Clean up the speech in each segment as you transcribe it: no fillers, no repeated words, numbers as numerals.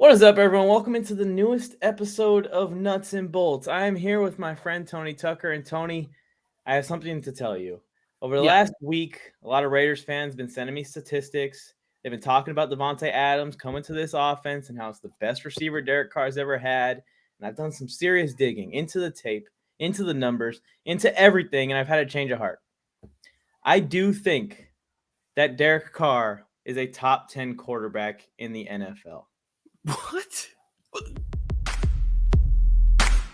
What is up, everyone? Welcome into the newest episode of Nuts and Bolts. I am here with my friend Tony Tucker. And Tony, I have something to tell you. Over the last week, a lot of Raiders fans have been sending me statistics. They've been talking about Devontae Adams coming to this offense and how it's the best receiver Derek Carr's ever had. And I've done some serious digging into the tape, into the numbers, into everything, and I've had a change of heart. I do think that Derek Carr is a top 10 quarterback in the NFL. What?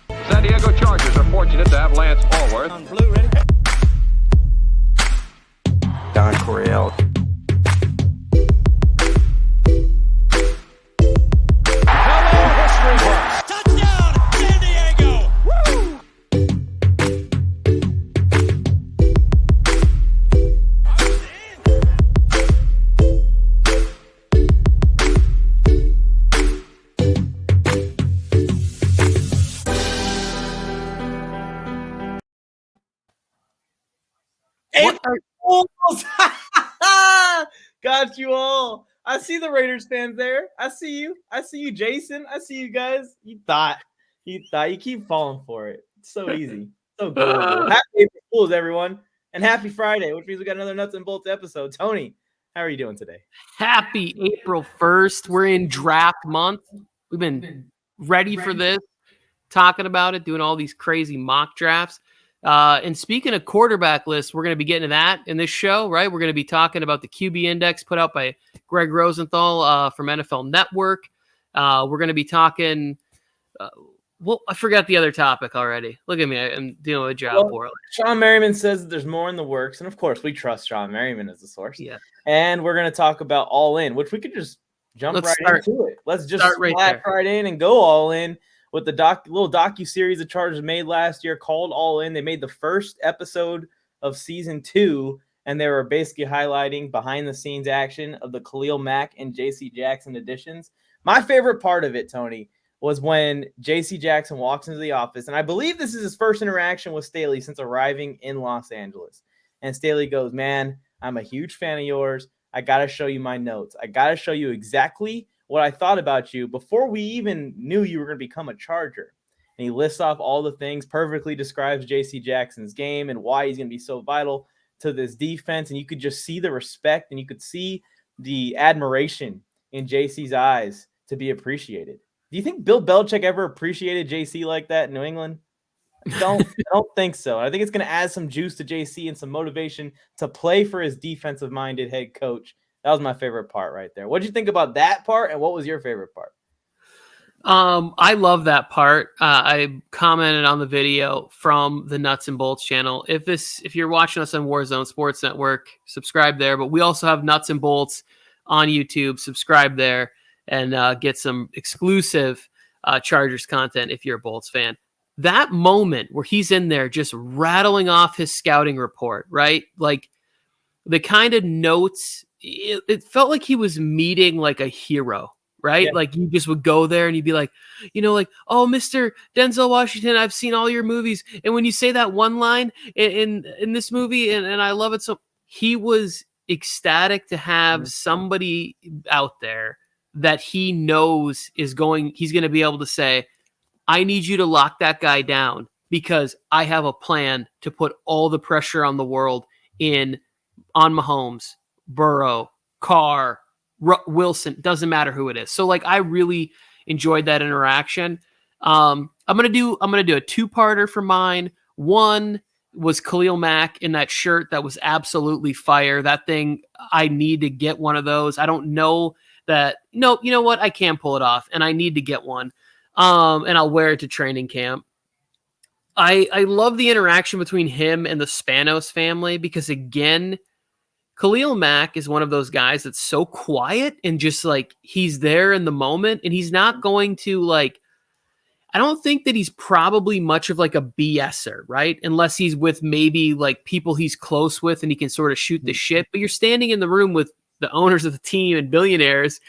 San Diego Chargers are fortunate to have Lance Allworth. On blue, ready? Don Coryell. Hello, history books. Touchdown, San Diego! Woo! Got you all. I see the Raiders fans there. I see you. I see you, Jason. I see you guys. You thought. You keep falling for it. It's so easy. So gullible. Happy April Fools, everyone. And happy Friday, which means we got another Nuts and Bolts episode. Tony, how are you doing today? Happy April 1st. We're in draft month. We've been ready for this, talking about it, doing all these crazy mock drafts. And speaking of quarterback lists, we're going to be getting to that in this show, right? We're going to be talking about the QB index put out by Greg Rosenthal from NFL Network. We're going to be talking, I forgot the other topic already. Look at me. I'm doing a job for it. Shawne Merriman says that there's more in the works. And of course, we trust Shawne Merriman as the source. Yeah. And we're going to talk about All In, which we could just jump into it. Let's just start right in and go all in. With the little docu-series the Chargers made last year called All In. They made the first episode of season 2, and they were basically highlighting behind-the-scenes action of the Khalil Mack and J.C. Jackson additions. My favorite part of it, Tony, was when J.C. Jackson walks into the office, and I believe this is his first interaction with Staley since arriving in Los Angeles. And Staley goes, "Man, I'm a huge fan of yours. I got to show you my notes. I got to show you exactly what I thought about you before we even knew you were going to become a Charger." And he lists off all the things, perfectly describes J.C. Jackson's game and why he's going to be so vital to this defense. And you could just see the respect and you could see the admiration in J.C.'s eyes to be appreciated. Do you think Bill Belichick ever appreciated J.C. like that in New England? I don't think so. I think it's going to add some juice to J.C. and some motivation to play for his defensive-minded head coach. That was my favorite part right there. What did you think about that part, and what was your favorite part? I love that part. I commented on the video from the Nuts and Bolts channel. If you're watching us on Warzone Sports Network, subscribe there. But we also have Nuts and Bolts on YouTube. Subscribe there and get some exclusive Chargers content if you're a Bolts fan. That moment where he's in there just rattling off his scouting report, right? Like the kind of notes. It felt like he was meeting like a hero, right? Yeah. Like you just would go there and you'd be like, "Oh, Mr. Denzel Washington, I've seen all your movies. And when you say that one line in this movie, and I love it." So he was ecstatic to have somebody out there that he knows he's going to be able to say, "I need you to lock that guy down because I have a plan to put all the pressure on the world on Mahomes, Burrow, Carr, Wilson, doesn't matter who it is." So I really enjoyed that interaction. I'm going to do a two-parter for mine. One was Khalil Mack in that shirt that was absolutely fire. That thing, I need to get one of those. I don't know that. No, you know what? I can pull it off and I need to get one. And I'll wear it to training camp. I love the interaction between him and the Spanos family because again, Khalil Mack is one of those guys that's so quiet and just he's there in the moment and he's not going to I don't think that he's probably much of a BSer, right? Unless he's with maybe people he's close with and he can sort of shoot the shit. But you're standing in the room with the owners of the team and billionaires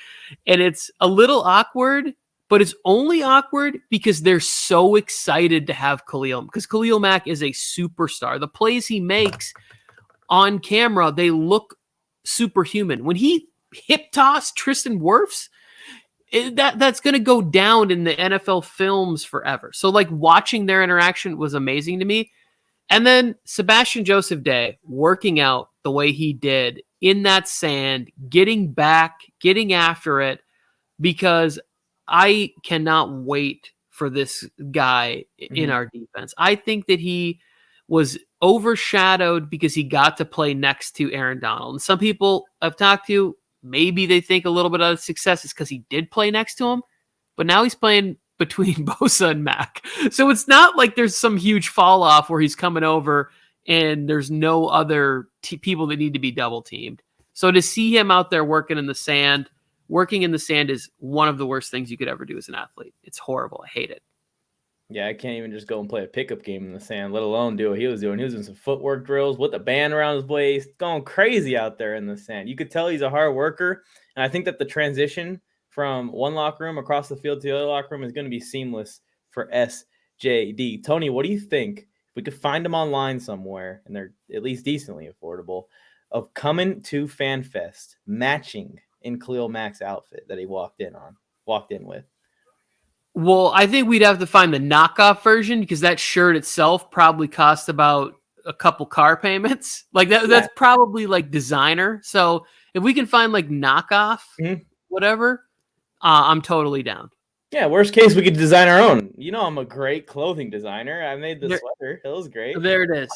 and it's a little awkward, but it's only awkward because they're so excited to have Khalil because Khalil Mack is a superstar. The plays he makes on camera, they look superhuman. When he hip tossed Tristan Wirfs, that's going to go down in the NFL films forever. So like watching their interaction was amazing to me. And then Sebastian Joseph Day working out the way he did in that sand, getting back, getting after it, because I cannot wait for this guy in our defense. I think that he was overshadowed because he got to play next to Aaron Donald. And some people I've talked to, maybe they think a little bit of success is because he did play next to him, but now he's playing between Bosa and Mac. So it's not like there's some huge fall off where he's coming over and there's no other people that need to be double teamed. So to see him out there working in the sand is one of the worst things you could ever do as an athlete. It's horrible. I hate it. Yeah, I can't even just go and play a pickup game in the sand, let alone do what he was doing. He was doing some footwork drills with a band around his waist, going crazy out there in the sand. You could tell he's a hard worker, and I think that the transition from one locker room across the field to the other locker room is going to be seamless for SJD. Tony, what do you think, if we could find them online somewhere, and they're at least decently affordable, of coming to FanFest, matching in Khalil Mack's outfit that he walked in with? Well, I think we'd have to find the knockoff version because that shirt itself probably cost about a couple car payments. Like that's probably like designer. So if we can find like knockoff, whatever, I'm totally down. Yeah, worst case, we could design our own. You know, I'm a great clothing designer. I made the sweater. It was great. There it is.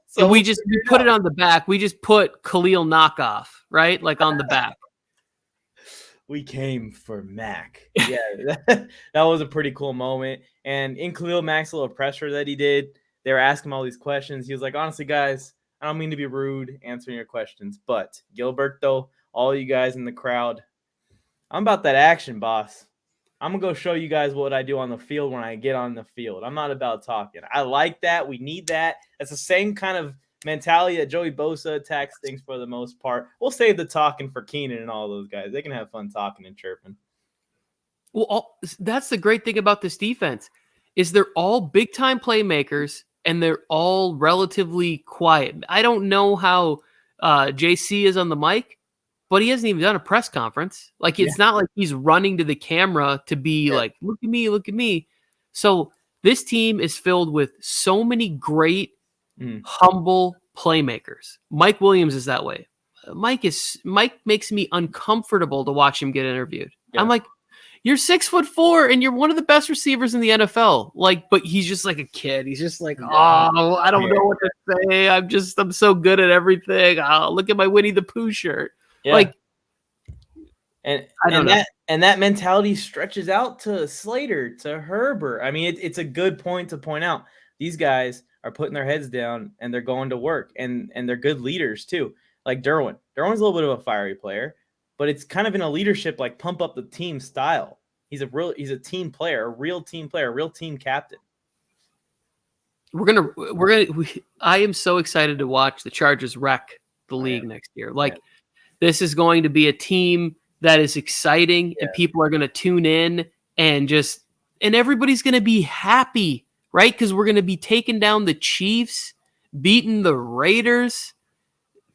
So we put it on the back. We just put Khalil knockoff, right? Like on the back. We came for Mac. Yeah, that was a pretty cool moment. And in Khalil Mack's little presser that he did, they were asking him all these questions. He was like, honestly, guys, I don't mean to be rude answering your questions, but Gilberto, all you guys in the crowd, I'm about that action, boss. I'm going to go show you guys what I do on the field when I get on the field. I'm not about talking. I like that. We need that. That's the same kind of mentality that Joey Bosa attacks things for the most part. We'll save the talking for Keenan and all those guys. They can have fun talking and chirping. Well, that's the great thing about this defense is they're all big-time playmakers, and they're all relatively quiet. I don't know how JC is on the mic, but he hasn't even done a press conference. Like, it's not like he's running to the camera to be like, look at me, look at me. So this team is filled with so many great, humble playmakers. Mike Williams is that way. Mike makes me uncomfortable to watch him get interviewed. Yeah. I'm like, you're 6'4" and you're one of the best receivers in the NFL. Like, but he's just like a kid. He's just like, oh, I don't know what to say. I'm so good at everything. Oh, look at my Winnie the Pooh shirt. Yeah. Like, and that mentality stretches out to Slater, to Herbert. I mean, it's a good point to point out. These guys are putting their heads down and they're going to work, and they're good leaders too. Like Derwin. Derwin's a little bit of a fiery player, but it's kind of in a leadership, like pump up the team style. He's a team player, a real team player, a real team captain. I am so excited to watch the Chargers wreck the league next year. Like, this is going to be a team that is exciting and people are going to tune in and everybody's going to be happy, right? Because we're going to be taking down the Chiefs, beating the Raiders,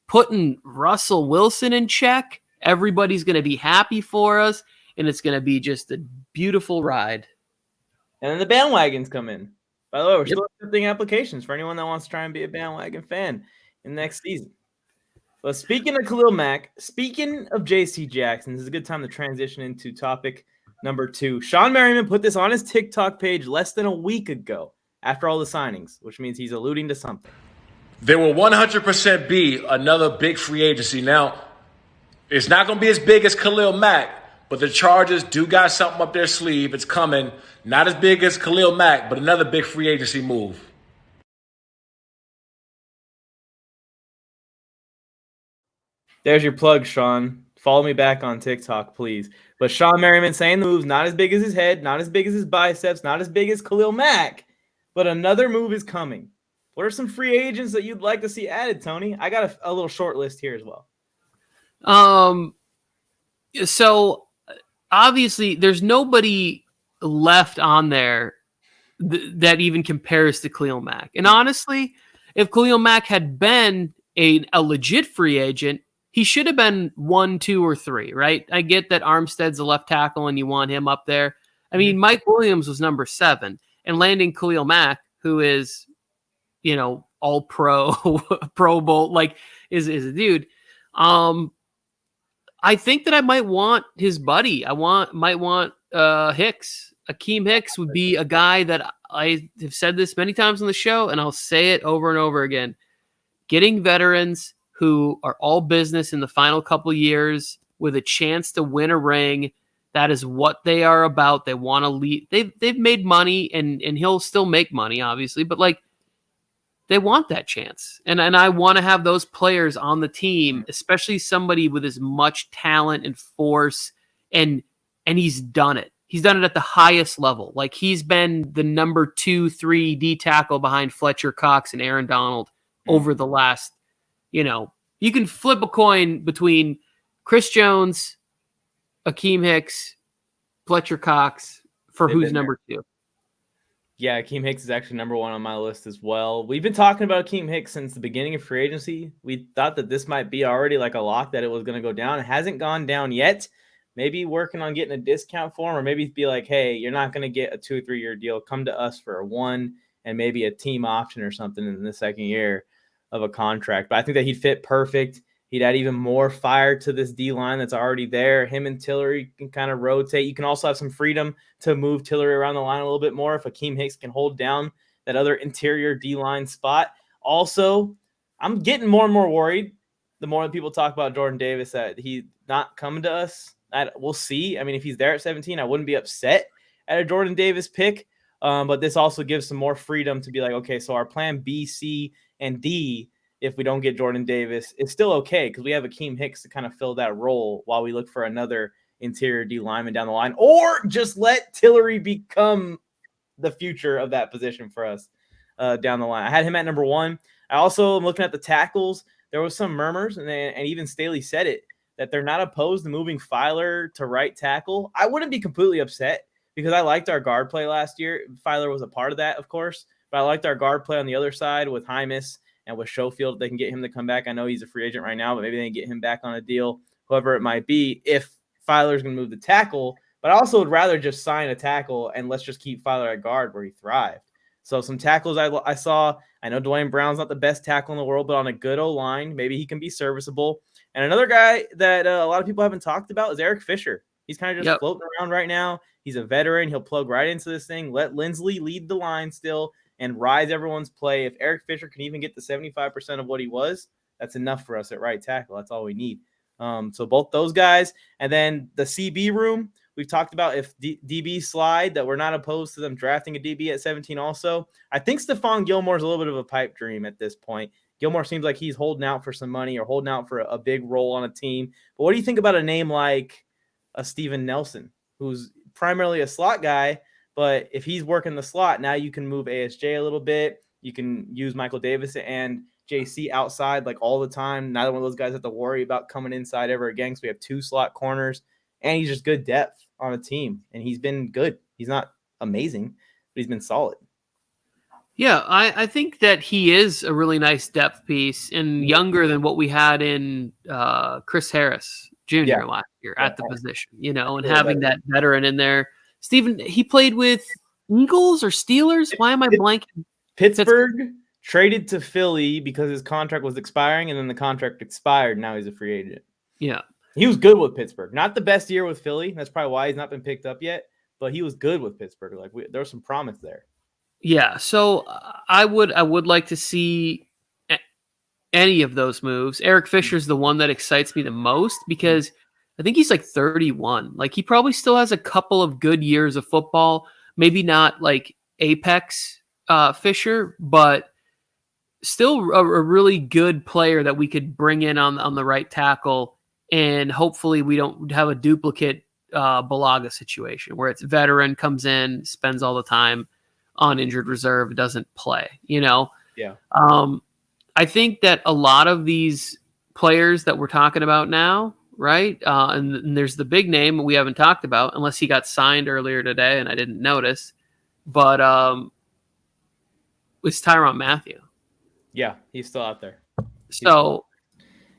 putting Russell Wilson in check. Everybody's going to be happy for us, and it's going to be just a beautiful ride. And then the bandwagons come in. By the way, we're still accepting applications for anyone that wants to try and be a bandwagon fan in the next season. But speaking of Khalil Mack, speaking of J.C. Jackson, this is a good time to transition into topic number 2. Shawne Merriman put this on his TikTok page less than a week ago after all the signings, which means he's alluding to something. There will 100% be another big free agency. Now, it's not going to be as big as Khalil Mack, but the Chargers do got something up their sleeve. It's coming. Not as big as Khalil Mack, but another big free agency move. There's your plug, Sean. Follow me back on TikTok, please. But Shawne Merriman saying the move's not as big as his head, not as big as his biceps, not as big as Khalil Mack, but another move is coming. What are some free agents that you'd like to see added, Tony? I got a little short list here as well. So obviously there's nobody left on there that even compares to Khalil Mack. And honestly, if Khalil Mack had been a legit free agent, he should have been 1, 2, or 3, right? I get that Armstead's a left tackle and you want him up there. I mean, Mike Williams was number 7, and landing Khalil Mack, who is, all pro, Pro Bowl, like is a dude. I think that I might want his buddy. Might want Hicks. Akeem Hicks would be a guy that I have said this many times on the show, and I'll say it over and over again. Getting veterans who are all business in the final couple years with a chance to win a ring. That is what they are about. They want to lead. They've made money, and he'll still make money, obviously, but like they want that chance. And I want to have those players on the team, especially somebody with as much talent and force, and he's done it. He's done it at the highest level. Like he's been the number 2, 3 D tackle behind Fletcher Cox and Aaron Donald over the last, you can flip a coin between Chris Jones, Akeem Hicks, Fletcher Cox for who's number 2. Yeah, Akeem Hicks is actually number 1 on my list as well. We've been talking about Akeem Hicks since the beginning of free agency. We thought that this might be already like a lock that it was going to go down. It hasn't gone down yet. Maybe working on getting a discount for him, or maybe be like, hey, you're not going to get a 2 or 3 year deal. Come to us for a 1 and maybe a team option or something in the second year of a contract. But I think that he'd fit perfect. He'd add even more fire to this D-line that's already there. Him and Tillery can kind of rotate. You can also have some freedom to move Tillery around the line a little bit more if Akeem Hicks can hold down that other interior D-line spot. Also, I'm getting more and more worried the more that people talk about Jordan Davis that he's not coming to us. We'll see. I mean, if he's there at 17, I wouldn't be upset at a Jordan Davis pick. But this also gives some more freedom to be like, okay, so our plan B, C, and D, if we don't get Jordan Davis, it's still okay because we have Akeem Hicks to kind of fill that role while we look for another interior D lineman down the line, or just let Tillery become the future of that position for us down the line. I had him at number 1. I also am looking at the tackles. There was some murmurs, and even Staley said it, that they're not opposed to moving Filer to right tackle. I wouldn't be completely upset because I liked our guard play last year. Filer was a part of that, of course, but I liked our guard play on the other side with Hymas and with Schofield. They can get him to come back. I know he's a free agent right now, but maybe they can get him back on a deal, whoever it might be, if Filer's going to move the tackle. But I also would rather just sign a tackle and let's just keep Filer at guard where he thrived. So some tackles I saw, I know Dwayne Brown's not the best tackle in the world, but on a good O-line, maybe he can be serviceable. And another guy that a lot of people haven't talked about is Eric Fisher. He's kind of just floating around right now. He's a veteran. He'll plug right into this thing. Let Lindsley lead the line still and rise everyone's play. If Eric Fisher can even get to 75% of what he was, that's enough for us at right tackle. That's all we need. So both those guys. And then the CB room, we've talked about if DB slide, that we're not opposed to them drafting a DB at 17 also. I think Stephon Gilmore's a little bit of a pipe dream at this point. Gilmore seems like he's holding out for some money or holding out for a big role on a team. But what do you think about a name like a Steven Nelson, who's primarily a slot guy, but if he's working the slot, now you can move ASJ a little bit. You can use Michael Davis and JC outside like all the time. Neither one of those guys have to worry about coming inside ever again because we have 2 slot corners, and he's just good depth on a team, and he's been good. He's not amazing, but he's been solid. Yeah, I think that he is a really nice depth piece and younger than what we had in Chris Harris Jr. last year at the position, and having that veteran in there. Steven, he played with Eagles or Steelers? Why am I blanking? Pittsburgh traded to Philly because his contract was expiring, and then the contract expired. Now he's a free agent. Yeah. He was good with Pittsburgh. Not the best year with Philly. That's probably why he's not been picked up yet, but he was good with Pittsburgh. There was some promise there. Yeah, so I would like to see any of those moves. Eric Fisher's the one that excites me the most because I think he's like 31. Like he probably still has a couple of good years of football. Maybe not like apex Fisher, but still a really good player that we could bring in on the right tackle. And hopefully we don't have a duplicate Balaga situation where it's veteran comes in, spends all the time on injured reserve, doesn't play, Yeah. I think that a lot of these players that we're talking about now, right? And there's the big name we haven't talked about, unless he got signed earlier today and I didn't notice, but it's Tyrann Mathieu. Yeah, he's still out there. So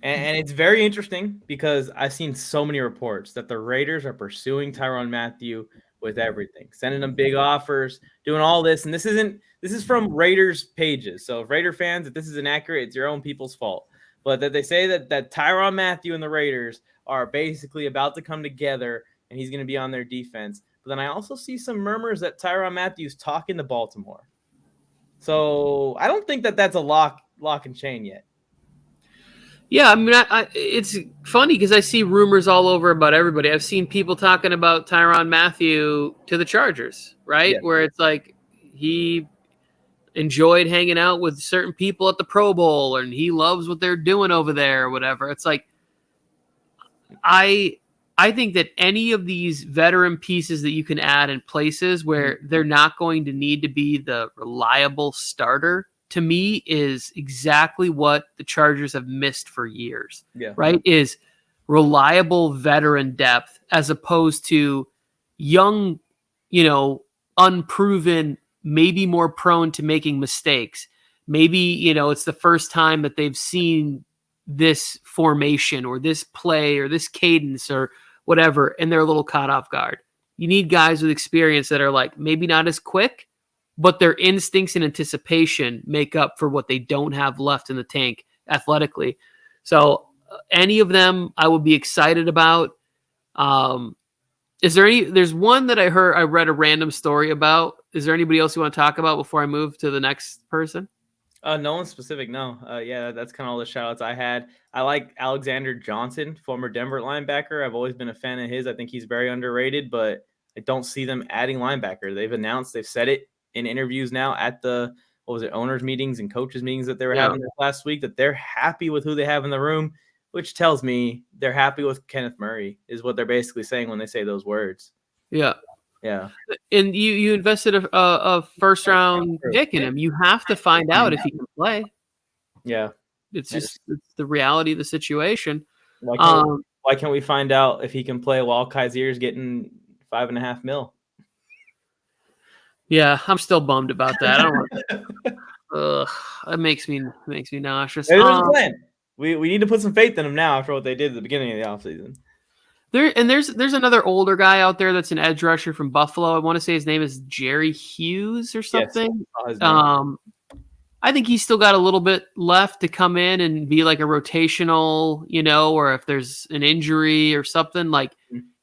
And it's very interesting because I've seen so many reports that the Raiders are pursuing Tyrann Mathieu with everything, sending them big offers, doing all this. And this is from Raiders pages. So if Raider fans, if this is inaccurate, it's your own people's fault. But that they say that Tyrann Mathieu and the Raiders are basically about to come together and he's going to be on their defense. But then I also see some murmurs that Tyrann Mathieu's talking to Baltimore. So I don't think that that's a lock and chain yet. Yeah, I mean, it's funny because I see rumors all over about everybody. I've seen people talking about Tyrann Mathieu to the Chargers, right? Yeah. Where it's like he enjoyed hanging out with certain people at the Pro Bowl and he loves what they're doing over there or whatever. It's like I think that any of these veteran pieces that you can add in places where they're not going to need to be the reliable starter, to me, is exactly what the Chargers have missed for years. Yeah. Right? Is reliable veteran depth as opposed to young, unproven, maybe more prone to making mistakes. Maybe, it's the first time that they've seen this formation or this play or this cadence or whatever, and they're a little caught off guard. You need guys with experience that are like maybe not as quick, but their instincts and anticipation make up for what they don't have left in the tank athletically. So any of them I would be excited about. There's one that I read a random story about. Is there anybody else you want to talk about before I move to the next person? No one specific. No. Yeah, that's kind of all the shout outs I had. I like Alexander Johnson, former Denver linebacker. I've always been a fan of his. I think he's very underrated, but I don't see them adding linebacker. They've said it in interviews now at the owners meetings and coaches meetings that they were having this last week, that they're happy with who they have in the room, which tells me they're happy with Kenneth Murray is what they're basically saying when they say those words. Yeah. Yeah. And you invested a first round pick in him. You have to find out if he can play. Yeah. It's the reality of the situation. Why can't we find out if he can play while Kazier's getting $5.5 million? Yeah, I'm still bummed about that. I don't want. It makes me nauseous. There's a plan. We need to put some faith in him now after what they did at the beginning of the offseason. There's another older guy out there that's an edge rusher from Buffalo. I want to say his name is Jerry Hughes or something. Yes. I think he's still got a little bit left to come in and be like a rotational, or if there's an injury or something, like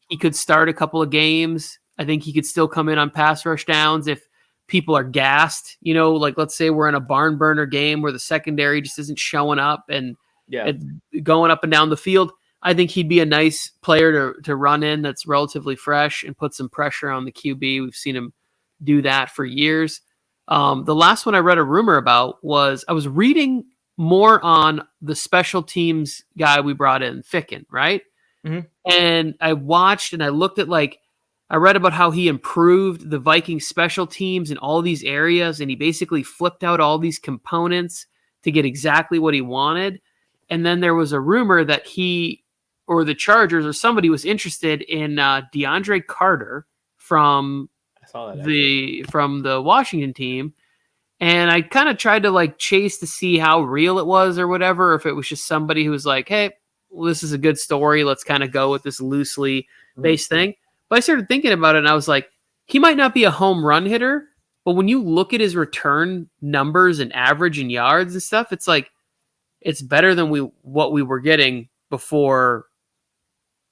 he could start a couple of games. I think he could still come in on pass rush downs if people are gassed, like let's say we're in a barn burner game where the secondary just isn't showing up and going up and down the field. I think he'd be a nice player to run in that's relatively fresh and put some pressure on the QB. We've seen him do that for years. The last one I read a rumor about was I was reading more on the special teams guy we brought in, Ficken, right? Mm-hmm. And I watched and I looked at I read about how he improved the Vikings special teams in all these areas, and he basically flipped out all these components to get exactly what he wanted. And then there was a rumor that he or the Chargers or somebody was interested in DeAndre Carter from the Washington team. And I kind of tried to chase to see how real it was or whatever, or if it was just somebody who was like, hey, well, this is a good story. Let's kind of go with this loosely based thing. But I started thinking about it and I was like, he might not be a home run hitter, but when you look at his return numbers and average and yards and stuff, it's like, it's better than what we were getting before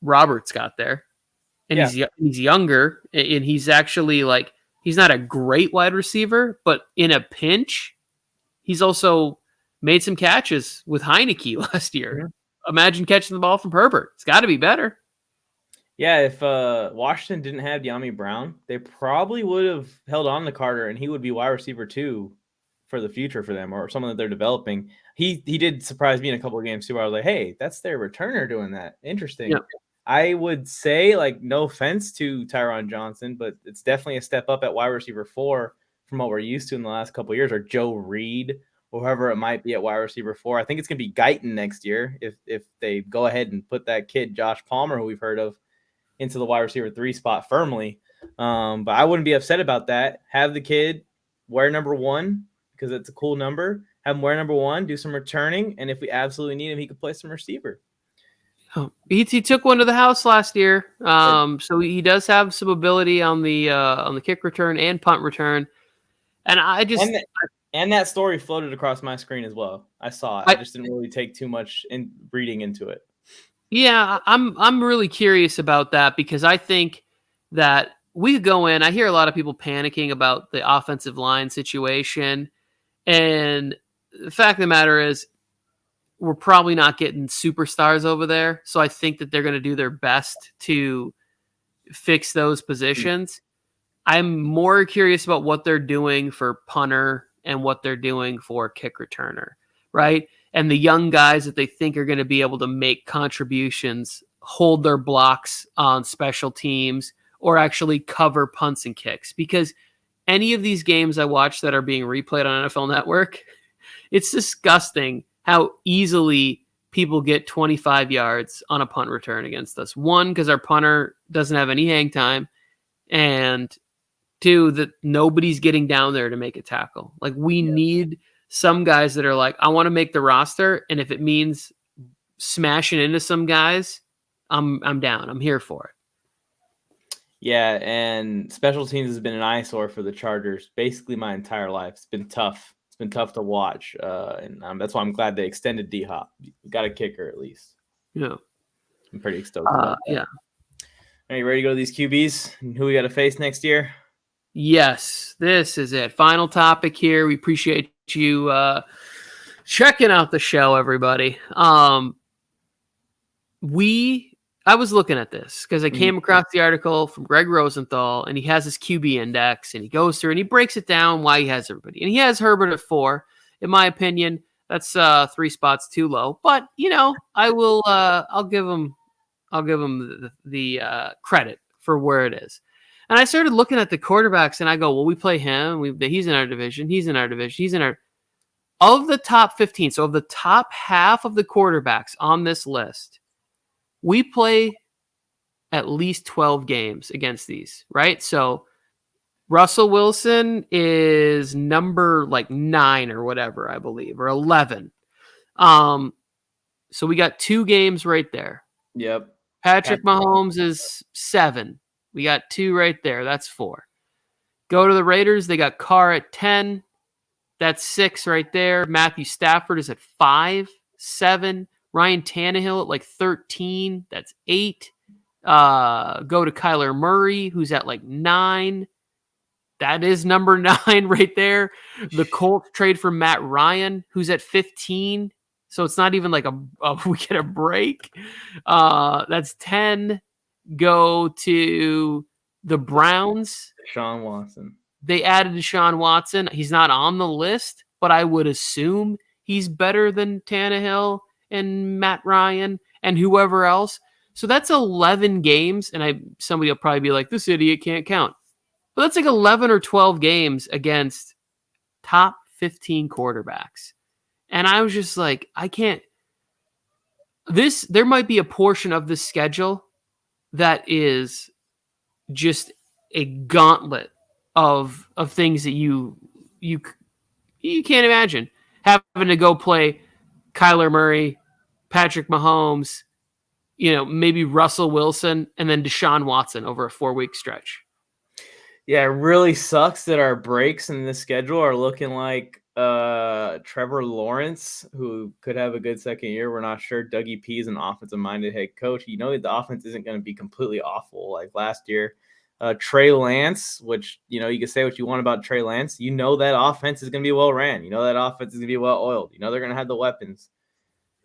Roberts got there. And he's younger, and he's actually he's not a great wide receiver, but in a pinch, he's also made some catches with Heineke last year. Mm-hmm. Imagine catching the ball from Herbert. It's got to be better. Yeah, if Washington didn't have De'Ami Brown, they probably would have held on to Carter, and he would be wide receiver 2 for the future for them, or someone that they're developing. He did surprise me in a couple of games too, where I was like, hey, that's their returner doing that. Interesting. Yeah. I would say, no offense to Tyrann Johnson, but it's definitely a step up at wide receiver 4 from what we're used to in the last couple of years, or Joe Reed, or whoever it might be at wide receiver 4. I think it's going to be Guyton next year if they go ahead and put that kid, Josh Palmer, who we've heard of, into the wide receiver 3 spot firmly. But I wouldn't be upset about that. Have the kid wear number 1 because it's a cool number, have him wear number 1, do some returning, and if we absolutely need him, he could play some receiver. Oh, he took one to the house last year, so he does have some ability on the kick return and punt return. And I just and that story floated across my screen as well. I saw it. I just didn't really take too much in reading into it. Yeah, I'm really curious about that because I think that we could go in. I hear a lot of people panicking about the offensive line situation, and the fact of the matter is, we're probably not getting superstars over there. So I think that they're going to do their best to fix those positions. I'm more curious about what they're doing for punter and what they're doing for kick returner, right? And the young guys that they think are going to be able to make contributions, hold their blocks on special teams, or actually cover punts and kicks. Because any of these games I watch that are being replayed on NFL Network, it's disgusting how easily people get 25 yards on a punt return against us. 1, because our punter doesn't have any hang time, and 2, that nobody's getting down there to make a tackle. Like, we need some guys that are like, I want to make the roster, and if it means smashing into some guys, I'm down. I'm here for it. Yeah, and special teams has been an eyesore for the Chargers basically my entire life. It's been tough. It's been tough to watch, and that's why I'm glad they extended D-Hop. We got a kicker at least. Yeah. I'm pretty stoked about that. Yeah. Are you ready to go to these QBs and who we got to face next year? Yes, this is it. Final topic here. We appreciate you checking out the show, everybody. I was looking at this because I came across the article from Greg Rosenthal, and he has his QB index, and he goes through and he breaks it down why he has everybody. And he has Herbert at 4. In my opinion, that's 3 spots too low. But I will. I'll give him the credit for where it is. And I started looking at the quarterbacks, and I go, well, we play him. He's in our division. He's in our division. He's in our. Of the top 15, so of the top half of the quarterbacks on this list, we play at least 12 games against these, right? So Russell Wilson is number 9 or whatever, I believe, or 11. So we got 2 games right there. Yep. Patrick Mahomes is 7. We got 2 right there. That's 4. Go to the Raiders. They got Carr at 10. That's 6 right there. Matthew Stafford is at 5, 7. Ryan Tannehill at 13. That's 8. Go to Kyler Murray, who's at 9. That is number 9 right there. The Colts trade for Matt Ryan, who's at 15. So it's not even we get a break. That's 10. Go to the Browns. Deshaun Watson. They added Deshaun Watson. He's not on the list, but I would assume he's better than Tannehill and Matt Ryan and whoever else. So that's 11 games, and somebody will probably be like, this idiot can't count. But that's 11 or 12 games against top 15 quarterbacks. And I was just like, I can't. There might be a portion of this schedule that is just a gauntlet of things that you can't imagine. Having to go play Kyler Murray, Patrick Mahomes, maybe Russell Wilson, and then Deshaun Watson over a 4-week stretch. Yeah, it really sucks that our breaks in this schedule are looking like Trevor Lawrence, who could have a good second year. We're not sure. Dougie P is an offensive-minded head coach. The offense isn't going to be completely awful like last year. Trey Lance, which, you can say what you want about Trey Lance. That offense is going to be well ran. That offense is going to be well oiled. They're going to have the weapons.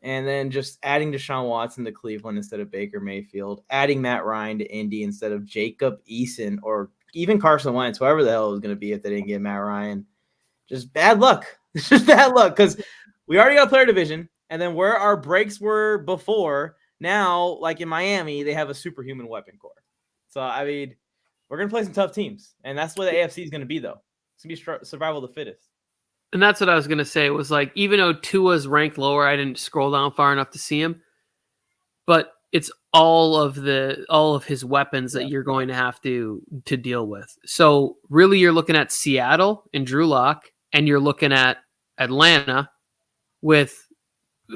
And then just adding Deshaun Watson to Cleveland instead of Baker Mayfield, adding Matt Ryan to Indy instead of Jacob Eason or even Carson Wentz, whoever the hell it was going to be if they didn't get Matt Ryan. Just bad luck. It's just bad luck because we already got a player division. And then where our breaks were before, now, like in Miami, they have a superhuman weapon core. So, we're going to play some tough teams. And that's what the AFC is going to be, though. It's going to be survival of the fittest. And that's what I was going to say. It was even though Tua's ranked lower, I didn't scroll down far enough to see him. But it's all of his weapons that you're going to have to deal with. So really you're looking at Seattle and Drew Lock, and you're looking at Atlanta with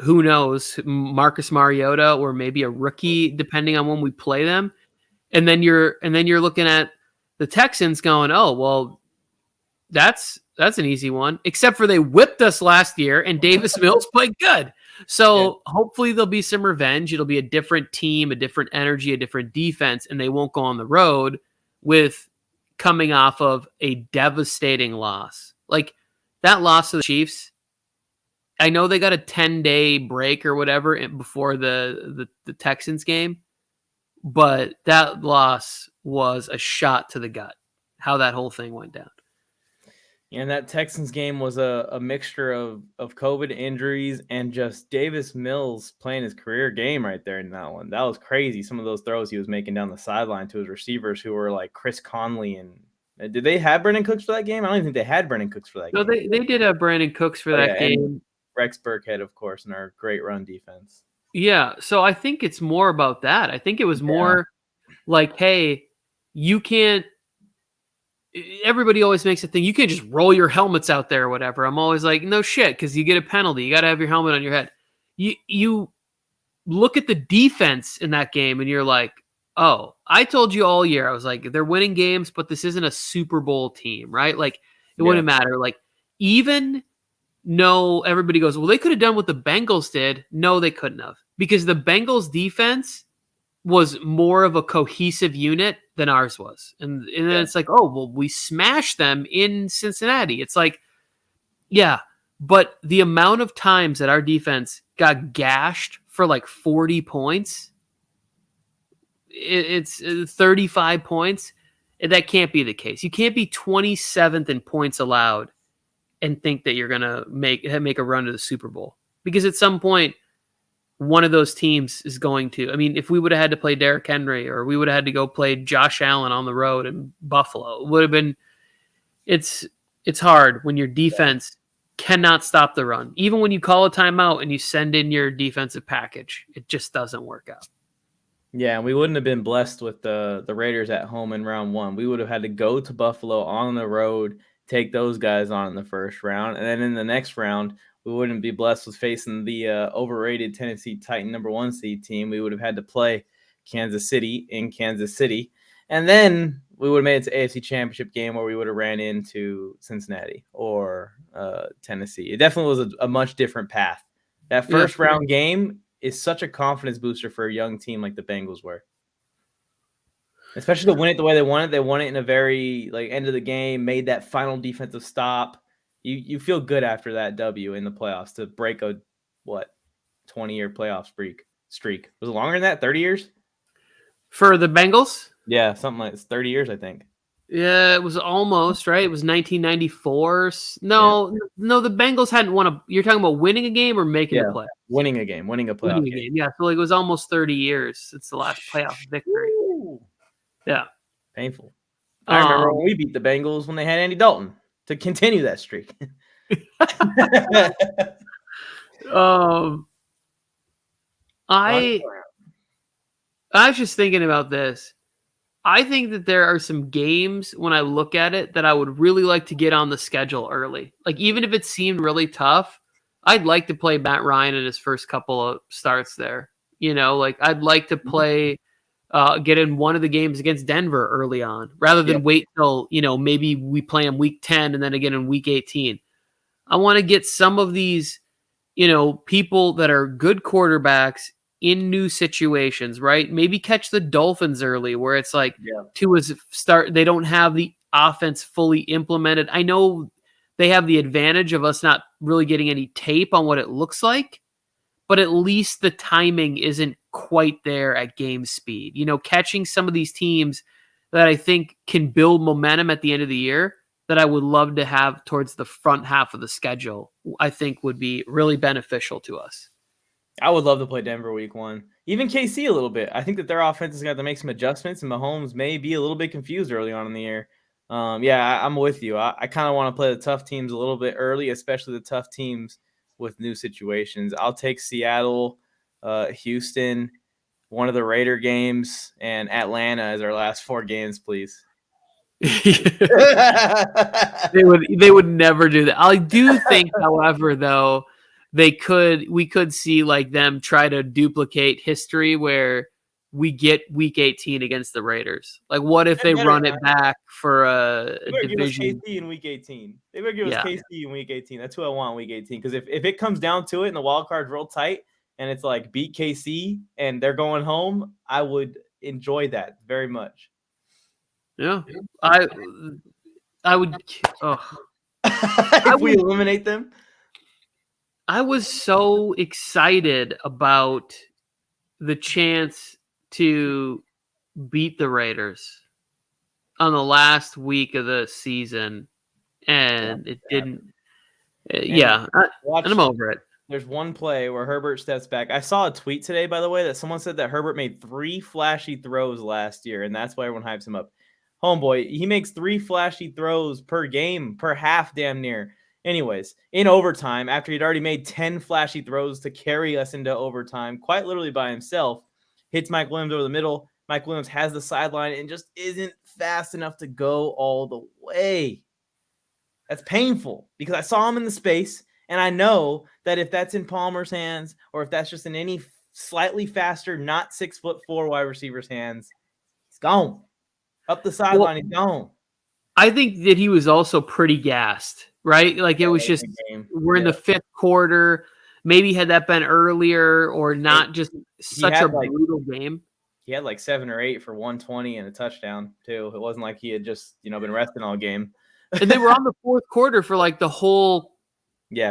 who knows, Marcus Mariota or maybe a rookie, depending on when we play them. And then you're looking at the Texans going, oh, well, that's an easy one, except for they whipped us last year and Davis Mills played good. So hopefully there'll be some revenge. It'll be a different team, a different energy, a different defense, and they won't go on the road with coming off of a devastating loss. Like that loss to the Chiefs, I know they got a 10-day break or whatever before the Texans game, but that loss was a shot to the gut, how that whole thing went down. And that Texans game was a mixture of COVID injuries and just Davis Mills playing his career game right there in that one. That was crazy. Some of those throws he was making down the sideline to his receivers who were like Chris Conley. And did they have Brandon Cooks for that game? I don't even think they had Brandon Cooks for that game. No, they did have Brandon Cooks for that game. Rex Burkhead, of course, and our great run defense. Yeah, so I think it's more about that. I think it was more like, hey, you can't – everybody always makes a thing. You can't just roll your helmets out there or whatever. I'm always like, no shit, because you get a penalty. You got to have your helmet on your head. You look at the defense in that game, and you're like, oh, I told you all year. I was like, they're winning games, but this isn't a Super Bowl team, right? Like, it wouldn't matter. Like, even – no, everybody goes, well, they could have done what the Bengals did. No, they couldn't have, because the Bengals defense was more of a cohesive unit than ours was. And then it's like, oh, well, we smashed them in Cincinnati. It's like, yeah, but the amount of times that our defense got gashed for like 40 points, it's 35 points. That can't be the case. You can't be 27th in points allowed and think that you're going to make a run to the Super Bowl. Because at some point, one of those teams is going to. I mean, if we would have had to play Derrick Henry or we would have had to go play Josh Allen on the road in Buffalo, it would have been – it's hard when your defense cannot stop the run. Even when you call a timeout and you send in your defensive package, it just doesn't work out. Yeah, and we wouldn't have been blessed with the Raiders at home in round one. We would have had to go to Buffalo on the road, take those guys on in the first round. And then in the next round, we wouldn't be blessed with facing the overrated Tennessee Titan #1 seed team. We would have had to play Kansas City in Kansas City. And then we would have made it to AFC Championship game where we would have ran into Cincinnati or Tennessee. It definitely was a much different path. That first round game is such a confidence booster for a young team like the Bengals were. Especially to win it the way they won it. They won it in a very end of the game, made that final defensive stop. You feel good after that W in the playoffs to break a 20-year playoff streak. Was it longer than that? 30 years? For the Bengals? Yeah, something like 30 years, I think. Yeah, it was almost, right? It was 1994. No, the Bengals hadn't won you're talking about winning a game or making the playoffs? Winning a playoff game. Yeah, so it was almost 30 years since the last playoff victory. Ooh. Yeah. Painful. I remember when we beat the Bengals when they had Andy Dalton to continue that streak. I was just thinking about this. I think that there are some games when I look at it that I would really like to get on the schedule early. Like, even if it seemed really tough, I'd like to play Matt Ryan in his first couple of starts there. I'd like to play, get in one of the games against Denver early on, rather than wait till, maybe we play him week 10 and then again in week 18. I want to get some of these, people that are good quarterbacks in new situations, right? Maybe catch the Dolphins early where it's like to his start, they don't have the offense fully implemented. I know they have the advantage of us not really getting any tape on what it looks like, but at least the timing isn't quite there at game speed. Catching some of these teams that I think can build momentum at the end of the year that I would love to have towards the front half of the schedule, I think would be really beneficial to us. I would love to play Denver week 1. Even KC a little bit. I think that their offense has got to make some adjustments, and Mahomes may be a little bit confused early on in the year. I'm with you. I kind of want to play the tough teams a little bit early, especially the tough teams with new situations. I'll take Seattle, Houston, one of the Raider games, and Atlanta as our last 4 games, please. They would never do that. I do think, however, though, we could see like them try to duplicate history where we get week 18 against the Raiders. Like, what if they run it back for a division? Give us KC in week 18. They better give us Yeah. KC in week 18. That's who I want in week 18. Because if it comes down to it and the wild card's real tight and it's like beat KC and they're going home, I would enjoy that very much. Yeah, I would. Oh. If we eliminate them. I was so excited about the chance to beat the Raiders on the last week of the season, and it didn't. And I'm over it. There's one play where Herbert steps back. I saw a tweet today, by the way, that someone said that Herbert made 3 flashy throws last year, and that's why everyone hypes him up. Homeboy, he makes 3 flashy throws per game, per half, damn near. Anyways, in overtime, after he'd already made 10 flashy throws to carry us into overtime, quite literally by himself, hits Mike Williams over the middle. Mike Williams has the sideline and just isn't fast enough to go all the way. That's painful because I saw him in the space, and I know that if that's in Palmer's hands or if that's just in any slightly faster, not 6'4" wide receiver's hands, he's gone. Up the sideline, he's gone. I think that he was also pretty gassed, right? Like it was just we're in the 5th quarter. Maybe had that been earlier or not, just such a brutal game. He had like 7 or 8 for 120 and a touchdown too. It wasn't like he had just been resting all game. And they were on the 4th quarter for like the whole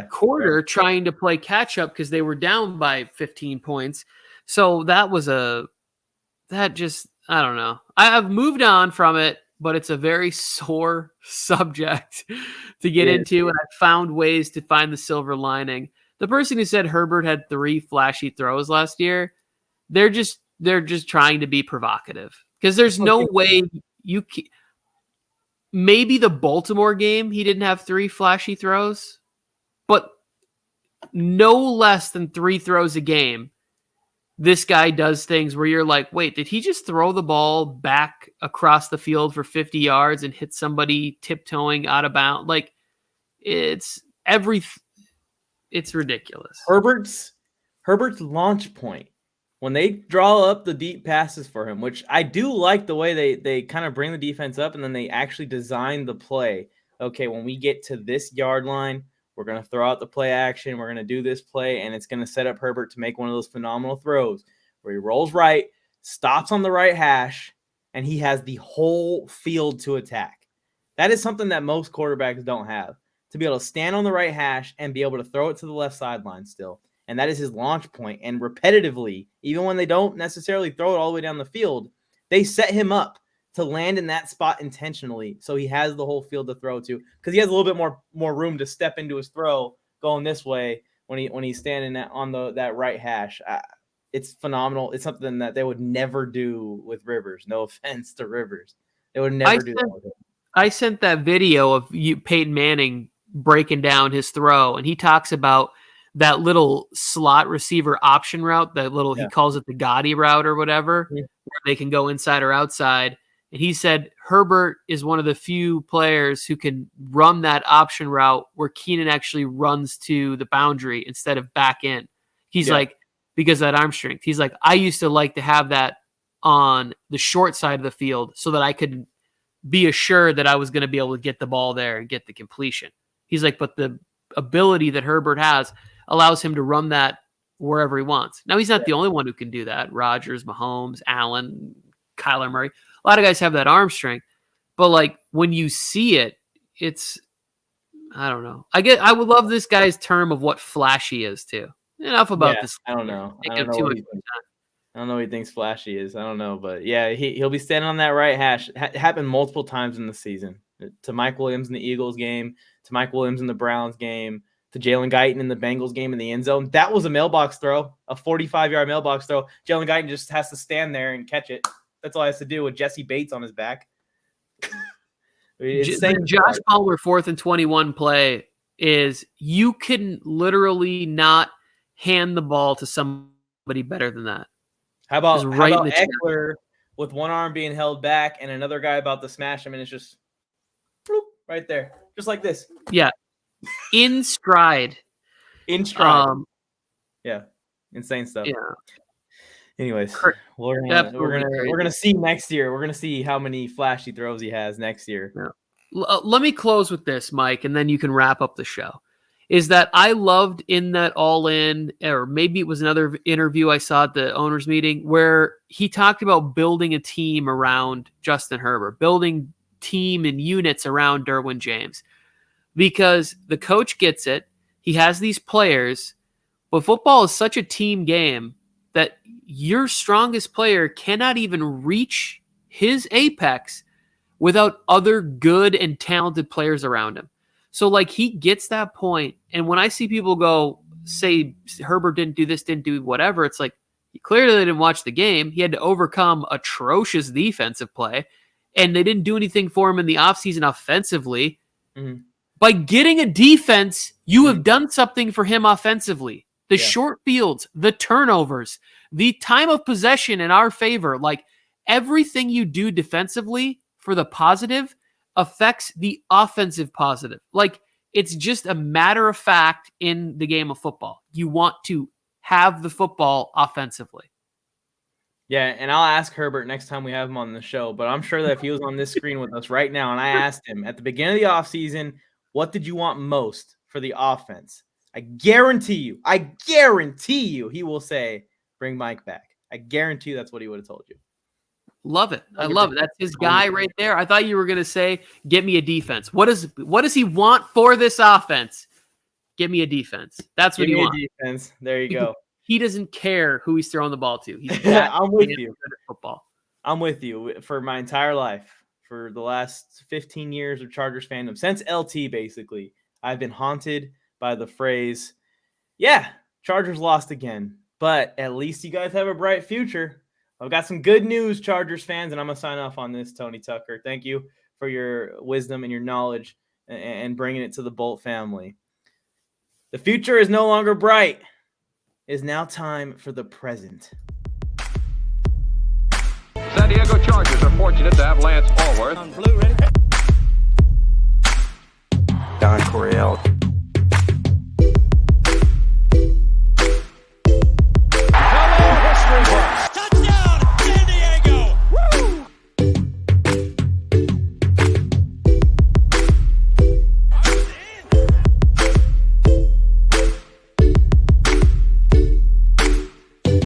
quarter trying to play catch up because they were down by 15 points. So I don't know. I've moved on from it, but it's a very sore subject to get into, and I found ways to find the silver lining. The person who said Herbert had 3 flashy throws last year, they're just trying to be provocative because there's no way you can. Maybe the Baltimore game, he didn't have 3 flashy throws, but no less than 3 throws a game. This guy does things where you're like, wait, did he just throw the ball back across the field for 50 yards and hit somebody tiptoeing out of bounds? Like it's ridiculous. Herbert's launch point, when they draw up the deep passes for him, which I do like the way they kind of bring the defense up and then they actually design the play. Okay, when we get to this yard line, we're going to throw out the play action. We're going to do this play, and it's going to set up Herbert to make one of those phenomenal throws where he rolls right, stops on the right hash, and he has the whole field to attack. That is something that most quarterbacks don't have, to be able to stand on the right hash and be able to throw it to the left sideline still. And that is his launch point. And repetitively, even when they don't necessarily throw it all the way down the field, they set him up to land in that spot intentionally, so he has the whole field to throw to, because he has a little bit more room to step into his throw going this way when he's standing on that right hash. It's phenomenal. It's something that they would never do with Rivers. No offense to Rivers, they would never do that with him. I sent that video of Peyton Manning breaking down his throw, and he talks about that little slot receiver option route, he calls it the Gotti route or whatever, where they can go inside or outside. And he said Herbert is one of the few players who can run that option route where Keenan actually runs to the boundary instead of back in. He's like, because of that arm strength. He's like, I used to like to have that on the short side of the field so that I could be assured that I was going to be able to get the ball there and get the completion. He's like, but the ability that Herbert has allows him to run that wherever he wants. Now, he's not the only one who can do that. Rodgers, Mahomes, Allen, Kyler Murray. A lot of guys have that arm strength. But, like, when you see it, it's – I don't know. I would love this guy's term of what flashy is, too. Enough about this. I don't know. I don't know what he thinks flashy is. I don't know. But, yeah, he'll be standing on that right hash. Happened multiple times in the season. To Mike Williams in the Eagles game, to Mike Williams in the Browns game, to Jalen Guyton in the Bengals game in the end zone. That was a mailbox throw, a 45-yard mailbox throw. Jalen Guyton just has to stand there and catch it. That's all he has to do with Jesse Bates on his back. The Josh Palmer 4th and 21 play is you can literally not hand the ball to somebody better than that. How about Eckler with one arm being held back and another guy about to smash him, and it's just right there, just like this. Yeah. In stride. In stride. Yeah. Insane stuff. Yeah. Anyways, we're gonna see next year. We're gonna see how many flashy throws he has next year. Yeah. Let me close with this, Mike, and then you can wrap up the show. Is that I loved in that All In, or maybe it was another interview I saw at the owners meeting where he talked about building a team around Justin Herbert, building team and units around Derwin James, because the coach gets it. He has these players, but football is such a team game that your strongest player cannot even reach his apex without other good and talented players around him. So, like, he gets that point, and when I see people say Herbert didn't do this, didn't do whatever, it's like, he clearly didn't watch the game. He had to overcome atrocious defensive play, and they didn't do anything for him in the offseason offensively. Mm-hmm. By getting a defense, you have done something for him offensively. The short fields, the turnovers, the time of possession in our favor, like everything you do defensively for the positive affects the offensive positive. Like, it's just a matter of fact in the game of football. You want to have the football offensively. Yeah, and I'll ask Herbert next time we have him on the show, but I'm sure that if he was on this screen with us right now and I asked him at the beginning of the offseason, what did you want most for the offense? I guarantee you he will say, bring Mike back. I guarantee you that's what he would have told you. Love it. I love it. That's his guy right there. I thought you were going to say, get me a defense. What does he want for this offense? Get me a defense. That's what he wants. Defense. There you go. He doesn't care who he's throwing the ball to. He's I'm with you. Good at football. I'm with you for my entire life. For the last 15 years of Chargers fandom, since LT basically, I've been haunted by the phrase, yeah, Chargers lost again, but at least you guys have a bright future. I've got some good news, Chargers fans, and I'm going to sign off on this, Tony Tucker. Thank you for your wisdom and your knowledge and bringing it to the Bolt family. The future is no longer bright. It is now time for the present. San Diego Chargers are fortunate to have Lance Allworth. Don Coryell.